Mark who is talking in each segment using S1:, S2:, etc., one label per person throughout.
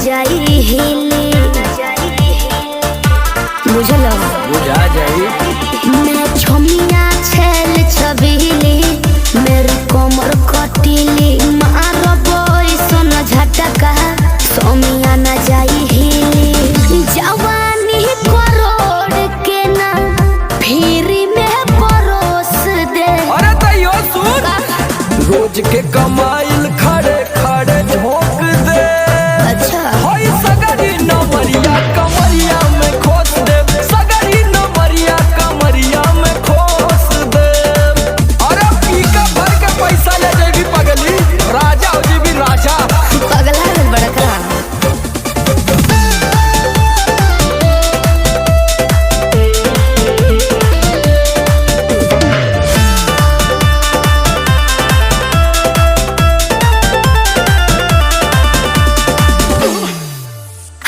S1: जाई हिली बुझल
S2: बुझा जाई।
S1: मैं छमिया छेल छबीली मेरी कमर कटीली मारबो ऐसन झटका सोमिया न जाई हिली जवानी करोड़ के ना फिरी में परोस दे।
S2: अरे तैयो सुन रोज के कमाइल खड़े खड़े झोंक दे।
S1: अच्छा
S2: होई सगरी नमरिया कमरिया में खोस दे। सगरी नमरिया कमरिया में खोस दे। अरे पीका भर के पैसा ले जेबी पगली राजा हो जेबी राजा।
S1: पगला है बड़का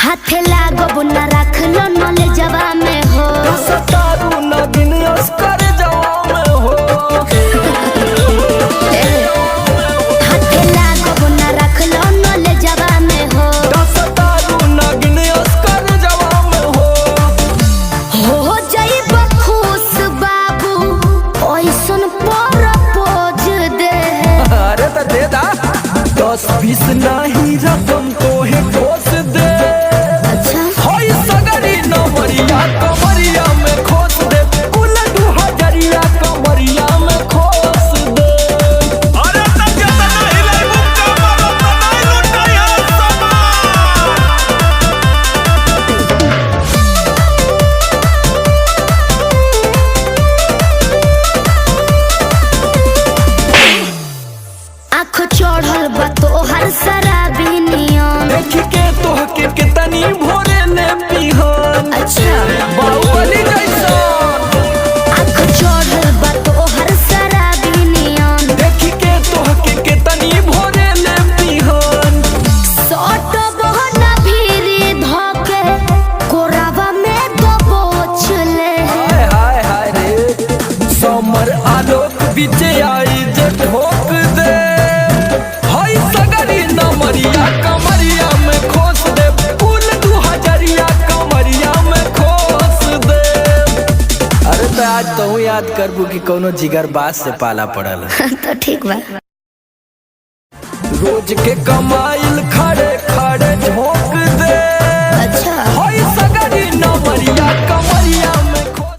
S1: हाथे लागो न रख लो नले जवा में हो
S2: सतारू न दिन अस्कर जवा में हो।
S1: हाथे लागो न रख लो नले जवा में हो
S2: सतारू न दिन अस्कर जवा में हो
S1: जाइब खुश बाबू ओइसन प्रपोज दे।
S2: अरे तो दे दा 10-20 नहीं रकम तो है खोस दे।
S1: अच्छा
S2: होई सगरी नमरिया कमरिया में खोस दे। उलटू हजरिया कमरिया में खोस दे। अरे तब जब नहीं ले मुक्का मारो तो नहीं लुटाई
S1: आँख चढ़ल बा तोहर शराबी नियम।
S2: देख के तोहके कितनी भोरे ने पिहन।
S1: अच्छा
S2: बाहुबली जैसा
S1: आँख चढ़ल बा तोहर शराबी नियम।
S2: देख के तोहके कितनी भोरे ने पिहन।
S1: सट बहना भीरी धके कोरावा में दबोच ले।
S2: हाय हाय हाय रे समर आलोक बीच आई जे ठोक दे। हाय सगरी नमरिया कमरिया में खोस दे। फूल 2000 कमरिया में खोस दे। अरे तो आज तो याद करबू कि कोनो जिगर बास से पाला पड़ल।
S1: तो ठीक बा
S2: रोज के कमाइल